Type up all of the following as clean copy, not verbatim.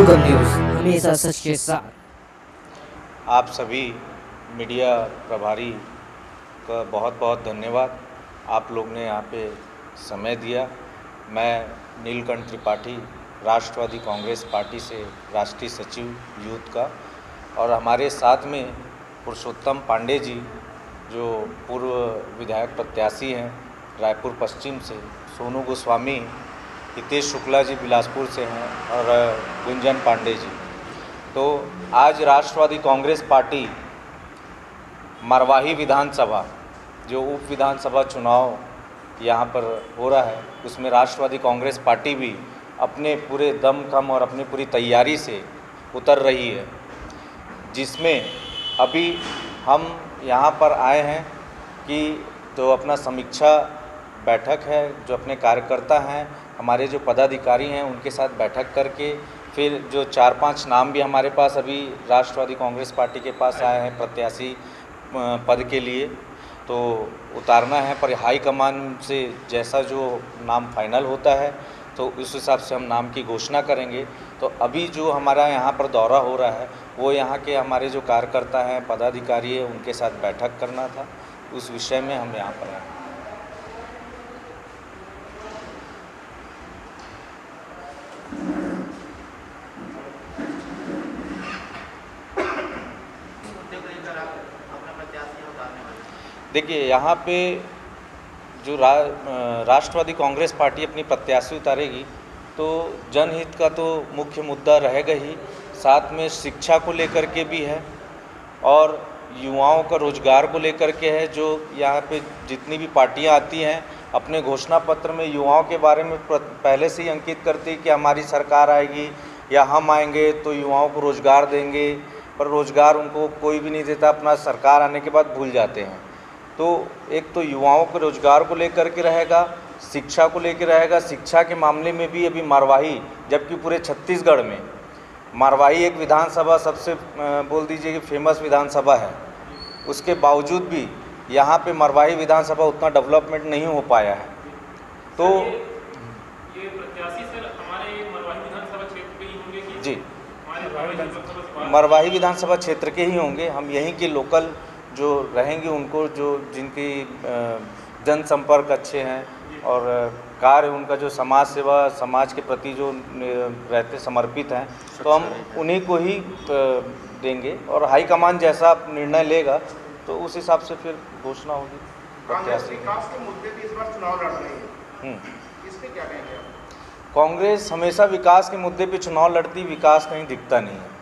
संगम news, हमेशा सच के साथ। आप सभी मीडिया प्रभारी का बहुत बहुत धन्यवाद। आप लोग ने यहाँ पे समय दिया। मैं नीलकंठ त्रिपाठी, राष्ट्रवादी कांग्रेस पार्टी से राष्ट्रीय सचिव यूथ का, और हमारे साथ में पुरुषोत्तम पांडे जी जो पूर्व विधायक प्रत्याशी हैं रायपुर पश्चिम से, सोनू गोस्वामी, हितेश शुक्ला जी बिलासपुर से हैं, और गुंजन पांडे जी। तो आज राष्ट्रवादी कांग्रेस पार्टी मरवाही विधानसभा जो उप विधानसभा चुनाव यहाँ पर हो रहा है, उसमें राष्ट्रवादी कांग्रेस पार्टी भी अपने पूरे दमखम और अपनी पूरी तैयारी से उतर रही है, जिसमें अभी हम यहाँ पर आए हैं कि तो अपना समीक्षा बैठक है, जो अपने कार्यकर्ता हैं, हमारे जो पदाधिकारी हैं, उनके साथ बैठक करके फिर जो 4-5 नाम भी हमारे पास अभी राष्ट्रवादी कांग्रेस पार्टी के पास आए हैं प्रत्याशी पद के लिए, तो उतारना है। पर हाईकमान से जैसा जो नाम फाइनल होता है तो उस हिसाब से हम नाम की घोषणा करेंगे। तो अभी जो हमारा यहाँ पर दौरा हो रहा है वो यहाँ के हमारे जो कार्यकर्ता हैं, पदाधिकारी हैं, उनके साथ बैठक करना था, उस विषय में हम यहाँ पर आए। देखिए, यहाँ पे जो राष्ट्रवादी कांग्रेस पार्टी अपनी प्रत्याशी उतारेगी तो जनहित का तो मुख्य मुद्दा रहेगा ही, साथ में शिक्षा को लेकर के भी है और युवाओं का रोजगार को लेकर के है। जो यहाँ पे जितनी भी पार्टियाँ आती हैं अपने घोषणा पत्र में युवाओं के बारे में पहले से ही अंकित करती है कि हमारी सरकार आएगी या हम आएंगे तो युवाओं को रोज़गार देंगे, पर रोज़गार उनको कोई भी नहीं देता, अपना सरकार आने के बाद भूल जाते हैं। तो एक तो युवाओं के रोज़गार को लेकर के रहेगा, शिक्षा को लेकर रहेगा। शिक्षा के मामले में भी अभी मरवाही, जबकि पूरे छत्तीसगढ़ में मरवाही एक विधानसभा सबसे बोल दीजिए कि फेमस विधानसभा है, उसके बावजूद भी यहाँ पे मरवाही विधानसभा उतना डेवलपमेंट नहीं हो पाया है। तो ये प्रत्याशी सर हमारे मरवाही विधानसभा क्षेत्र के ही होंगे कि जी, मरवाही विधानसभा क्षेत्र के ही होंगे। हम यहीं के लोकल जो रहेंगे उनको, जो जिनकी जनसंपर्क अच्छे हैं और कार्य उनका जो समाज सेवा, समाज के प्रति जो रहते समर्पित हैं, तो हम उन्हीं को ही देंगे और हाईकमान जैसा निर्णय लेगा तो उस हिसाब से फिर घोषणा होगी। कांग्रेस विकास के मुद्दे पे इस बार चुनाव लड़ रही है, इसमें क्या कहेंगे आप? कांग्रेस हमेशा विकास के मुद्दे पे चुनाव लड़ती, विकास कहीं दिखता नहीं है।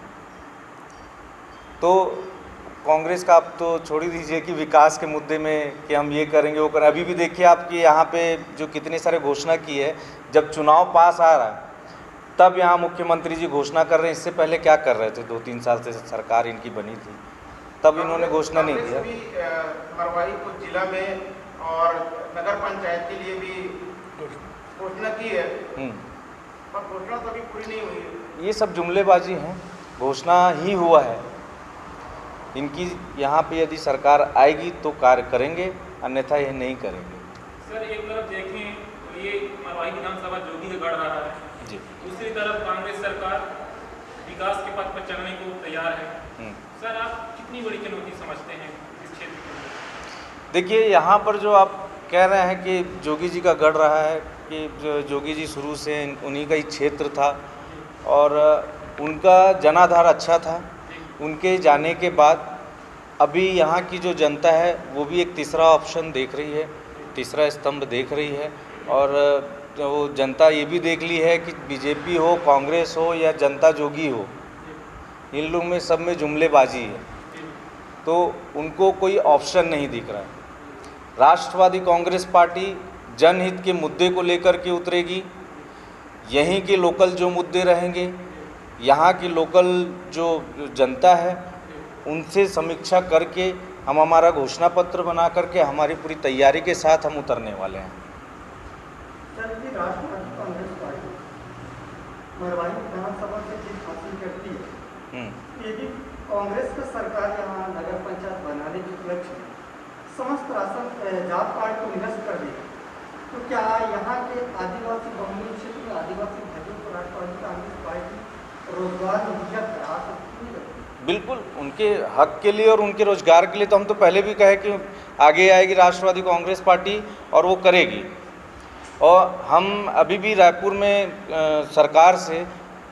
तो कांग्रेस का आप तो छोड़ ही दीजिए कि विकास के मुद्दे में कि हम ये करेंगे वो करें। अभी भी देखिए आपकी यहाँ पे जो कितने सारे घोषणा की है, जब चुनाव पास आ रहा है तब यहाँ मुख्यमंत्री जी घोषणा कर रहे हैं। इससे पहले क्या कर रहे थे? 2-3 साल से सरकार इनकी बनी थी, तब इन्होंने घोषणा नहीं किया। मरवाही को जिला में और नगर पंचायत के लिए भी घोषणा की है, पर घोषणा तो अभी पूरी नहीं हुई है। ये सब जुमलेबाजी हैं, घोषणा ही हुआ है इनकी। यहाँ पे यदि सरकार आएगी तो कार्य करेंगे, अन्यथा ये नहीं करेंगे। सर एक तरफ देखें तो ये मरवाही विधानसभा जोगी से गढ़ रहा है जी, दूसरी तरफ कांग्रेस सरकार विकास के पथ पर चलने को तैयार है। सर आप कितनी बड़ी चुनौती समझते हैं इस क्षेत्र में? देखिए, यहाँ पर जो आप कह रहे हैं कि जोगी जी का गढ़ रहा है, कि जोगी जी शुरू से उन्हीं का ही क्षेत्र था और उनका जनाधार अच्छा था। उनके जाने के बाद अभी यहाँ की जो जनता है वो भी एक तीसरा ऑप्शन देख रही है, तीसरा स्तंभ देख रही है, और वो जनता ये भी देख ली है कि बीजेपी हो, कांग्रेस हो या जनता जोगी हो, इन लोग में सब में जुमलेबाजी है, तो उनको कोई ऑप्शन नहीं दिख रहा है। राष्ट्रवादी कांग्रेस पार्टी जनहित के मुद्दे को लेकर के उतरेगी। यहीं के लोकल जो मुद्दे रहेंगे, यहाँ की लोकल जो जनता है उनसे समीक्षा करके हम हमारा घोषणा पत्र बना करके हमारी पूरी तैयारी के साथ हम उतरने वाले हैं। सर, ये राष्ट्रवादी कांग्रेस पार्टी मरवाही विधानसभा से जीत हासिल करती है, यदि कांग्रेस का सरकार यहाँ नगर पंचायत बनाने के उपलक्ष्य में समस्त राशन जात पात को निरस्त कर देगा, तो क्या यहाँ के आदिवासी बहुमूल्य क्षेत्र में आदिवासी भाइयों को राष्ट्रवादी कांग्रेस पार्टी रोजगार मुहैया करा सकती है? बिल्कुल, उनके हक के लिए और उनके रोजगार के लिए तो हम तो पहले भी कहे कि आगे आएगी राष्ट्रवादी कांग्रेस पार्टी और वो करेगी। और हम अभी भी रायपुर में सरकार से,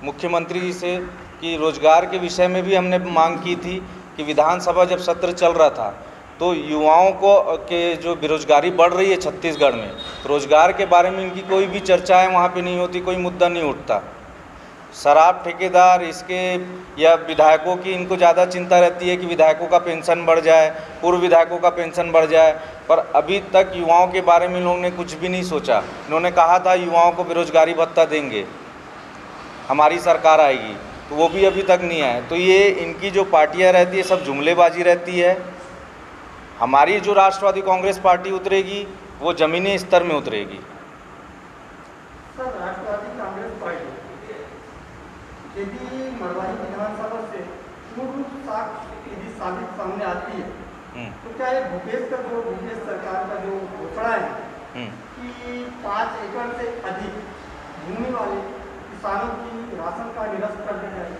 मुख्यमंत्री जी से कि रोजगार के विषय में भी हमने मांग की थी कि विधानसभा जब सत्र चल रहा था तो युवाओं को के जो बेरोजगारी बढ़ रही है छत्तीसगढ़ में, तो रोजगार के बारे में इनकी कोई भी चर्चाएं वहाँ पे नहीं होती, कोई मुद्दा नहीं उठता। शराब ठेकेदार इसके या विधायकों की इनको ज़्यादा चिंता रहती है कि विधायकों का पेंशन बढ़ जाए, पूर्व विधायकों का पेंशन बढ़ जाए, पर अभी तक युवाओं के बारे में इन लोगों ने कुछ भी नहीं सोचा। इन्होंने कहा था युवाओं को बेरोजगारी भत्ता देंगे, हमारी सरकार आएगी, तो वो भी अभी तक नहीं आए। तो ये इनकी जो पार्टियां रहती है सब जुमलेबाजी रहती है। हमारी जो राष्ट्रवादी कांग्रेस पार्टी उतरेगी वो ज़मीनी स्तर में उतरेगी। सर, राष्ट्रवादी कांग्रेस पार्टी यदि मरवाही विधानसभा से पूर्ण साख यदि साबित सामने आती है तो क्या ये भूपेश सरकार का जो घोषणा है कि 5 एकड़ से अधिक भूमि वाले किसानों की राशन का निरस्त कर दिया जाए,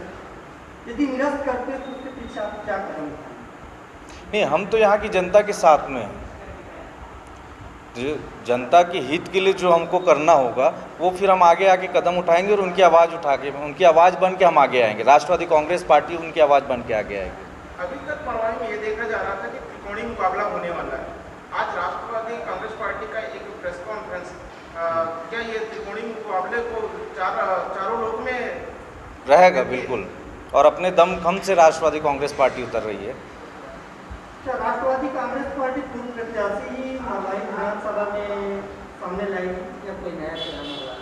यदि निरस्त करते हैं तो उसके पीछे आप क्या कदम उठाएंगे? नहीं, हम तो यहाँ की जनता के साथ में हैं। जो जनता के हित के लिए जो हमको करना होगा वो फिर हम आगे आके कदम उठाएंगे और उनकी आवाज़ उठा के, उनकी आवाज़ बन के हम आगे आएंगे। राष्ट्रवादी कांग्रेस पार्टी उनकी आवाज़ बन के आगे आएगी। अभी तक मरवाही में ये देखा जा रहा था कि त्रिकोणीय मुकाबला होने वाला है। आज राष्ट्रवादी कांग्रेस पार्टी का एक प्रेस कॉन्फ्रेंस, क्या ये त्रिकोणीय मुकाबले को चारों लोग में रहेगा? बिल्कुल, और अपने दमखम से राष्ट्रवादी कांग्रेस पार्टी उतर रही है। क्या राष्ट्रवादी कांग्रेस पार्टी पूर्व प्रत्याशी मरवाही विधानसभा में सामने लाएगी या कोई नया चेहरा होगा?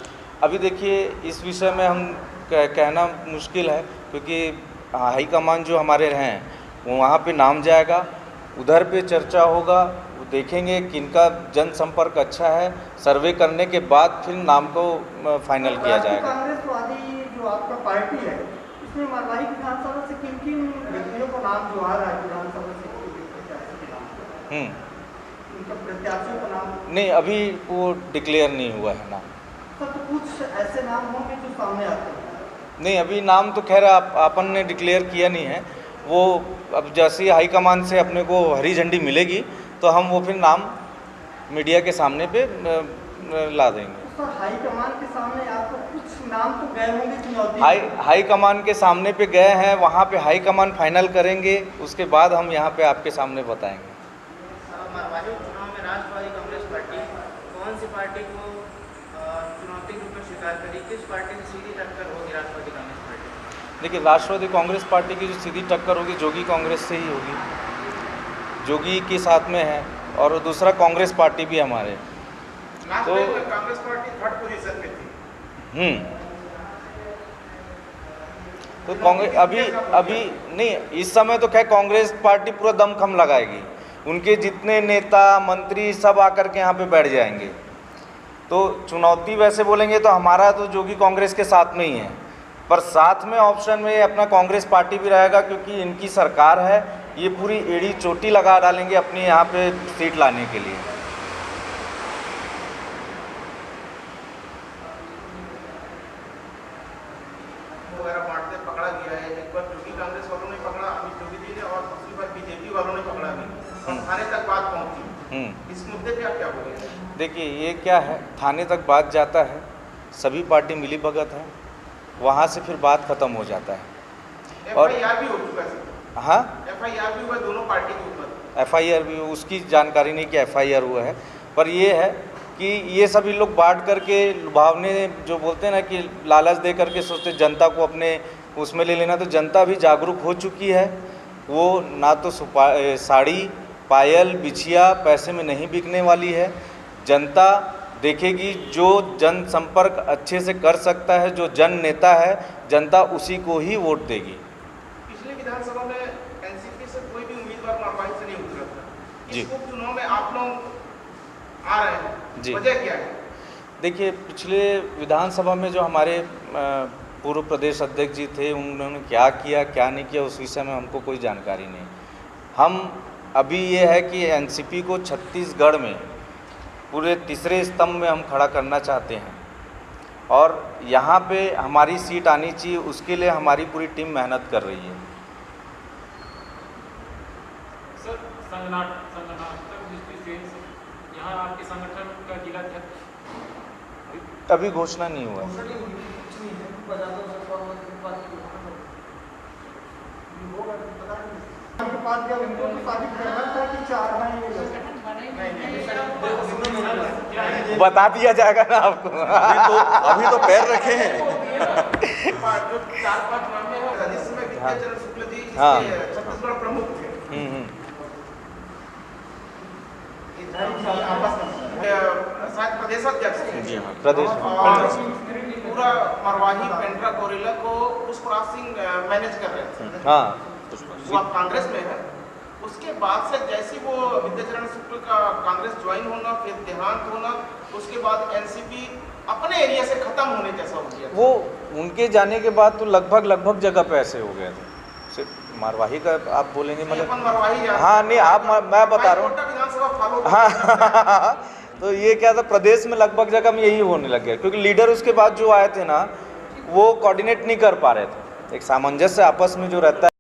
अभी देखिए, इस विषय में हम कहना मुश्किल है, क्योंकि हाईकमान जो हमारे हैं वो वहाँ पे नाम जाएगा, उधर पे चर्चा होगा, वो देखेंगे किनका जनसंपर्क अच्छा है, सर्वे करने के बाद फिर नाम को फाइनल किया जाएगा। कांग्रेसवादी जो आपका पार्टी है, इसमें मरवाही विधानसभा से किन किन व्यक्तियों का नाम जो आ रहा है विधानसभा से उनका प्रत्याशियों का नाम? नहीं, अभी वो डिक्लेयर नहीं हुआ है नाम। तो कुछ ऐसे नाम होंगे जो सामने आते हैं? नहीं, अभी नाम तो खैर अपन ने डिक्लेयर किया नहीं है। वो अब जैसे ही हाईकमान से अपने को हरी झंडी मिलेगी तो हम वो फिर नाम मीडिया के सामने पे ला देंगे। तो हाईकमान के सामने आपको कुछ नाम तो गए होंगे चुनौती? हाईकमान के सामने पे गए हैं, वहाँ पे हाईकमान फाइनल करेंगे, उसके बाद हम यहाँ पे आपके सामने बताएंगे। मरवाही चुनाव में राष्ट्रवादी कांग्रेस पार्टी कौन सी पार्टी को चुनौती के रूप में स्वीकार करी? किस पार्टी से सीधी टक्कर होगी राष्ट्रवादी कांग्रेस पार्टी? देखिए, राष्ट्रवादी कांग्रेस पार्टी की जो सीधी टक्कर होगी जोगी कांग्रेस से ही होगी। जोगी के साथ में है और दूसरा कांग्रेस पार्टी भी हमारे। तो कांग्रेस पार्टी 3rd पोजीशन में थी। तो कांग्रेस अभी नहीं, इस समय तो क्या कांग्रेस पार्टी पूरा दमखम लगाएगी, उनके जितने नेता मंत्री सब आकर के यहाँ पे बैठ जाएंगे। तो चुनौती वैसे बोलेंगे तो हमारा तो जोगी कांग्रेस के साथ में ही है, पर साथ में ऑप्शन में अपना कांग्रेस पार्टी भी रहेगा, क्योंकि इनकी सरकार है, ये पूरी एड़ी चोटी लगा डालेंगे अपनी यहाँ पे सीट लाने के लिए। वगैरह बांटते पकड़ा गया है, एक बार जोगी कांग्रेस वालों ने पकड़ा, अमित जोगी जी ने, और दूसरी बार बीजेपी वालों ने पकड़ा भी, और थाने तक बात पहुंची। इस मुद्दे पे आप क्या बोलेंगे? देखिए, ये क्या है, थाने तक बात जाता है, सभी पार्टी मिली भगत है, वहाँ से फिर बात खत्म हो जाता है। और FIR भी हो चुका है? हाँ, FIR भी हुआ दोनों पार्टी के ऊपर। FIR भी, उसकी जानकारी नहीं कि FIR हुआ है, पर ये है कि ये सभी लोग बांट करके लुभावने जो बोलते हैं ना कि लालच दे करके सोचते जनता को अपने उसमें ले लेना, तो जनता भी जागरूक हो चुकी है। वो ना तो साड़ी पायल बिछिया पैसे में नहीं बिकने वाली है। जनता देखेगी जो जनसंपर्क अच्छे से कर सकता है, जो जन नेता है, जनता उसी को ही वोट देगी। पिछले विधानसभा में एनसीपी से कोई भी उम्मीदवार मरवाही से नहीं उतरा था। जी। इस उपचुनाव में आप लोग आ रहे हैं, जी। वजह क्या है? देखिए, पिछले विधानसभा में जो हमारे पूर्व प्रदेश अध्यक्ष जी थे, उन्होंने क्या किया क्या नहीं किया उस विषय में हमको कोई जानकारी नहीं। हम अभी ये है कि एनसीपी को छत्तीसगढ़ में पूरे तीसरे स्तंभ में हम खड़ा करना चाहते हैं, और यहाँ पे हमारी सीट आनी चाहिए, उसके लिए हमारी पूरी टीम मेहनत कर रही है। सर संगठनात्मक दृष्टि से यहाँ आपके संगठन का जिला अध्यक्ष अभी घोषणा नहीं हुआ। उनको तो साबित करना था कि 4 महीने बता दिया जाएगा ना आपको। अभी तो पैर रखे हैं। जो 4-5 मामले हैं जिसमें विद्याचरण शुक्ल जी हाँ। छत्तीसगढ़ प्रमुख थे, शायद प्रदेश अध्यक्ष थे। जी हाँ। प्रदेश और पूरा मरवाही पेंड्रा कोरेला को उस क्रॉसिंग मैनेज कर रहे थे। हाँ, वो अब कांग्रेस में है। उसके बाद से जैसे वो विद्याचरण शुक्ल का कांग्रेस ज्वाइन होना, फिर देहांत होना, उसके बाद एनसीपी अपने एरिया से खत्म होने जैसा हो गया। वो उनके जाने के बाद तो लगभग जगह पे ऐसे हो गए थे। सिर्फ मरवाही का आप बोलेंगे मतलब, अपन मरवाही हाँ नहीं आप मैं बता रहा हूँ। विधानसभा फॉलो हाँ तो ये क्या था, प्रदेश में लगभग जगह में यही होने लग गया, क्योंकि लीडर उसके बाद जो आए थे ना वो कोऑर्डिनेट नहीं कर पा रहे थे। एक सामंजस्य आपस में जो रहता है